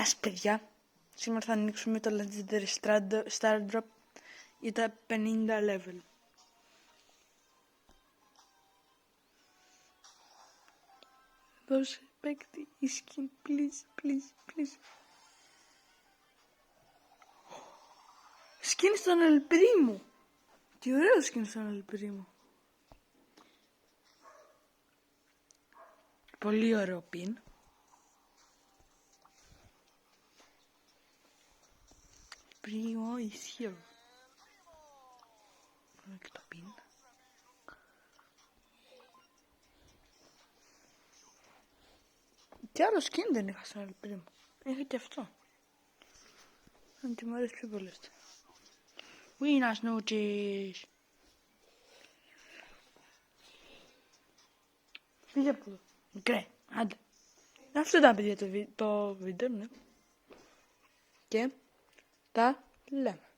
Γεια σας παιδιά, σήμερα θα ανοίξουμε το Legendary Star Drop για τα 50 level. Δώσε παίκτη η skin, please. Skin στον El Primo. Τι ωραίο skin στον El Primo. Πολύ ωραίο pin. Primo is here. Πάμε και το pin. Τι άλλο skin δεν είχα στον El Primo. Είχα και αυτό. Αν τι μου αρέσει πιο πολύ αυτό. Buenas noches. Φύγε από εδώ. Μικρέ, άντε. Αυτό ήταν παιδιά το βίντεο, ναι. Και τα λέμε.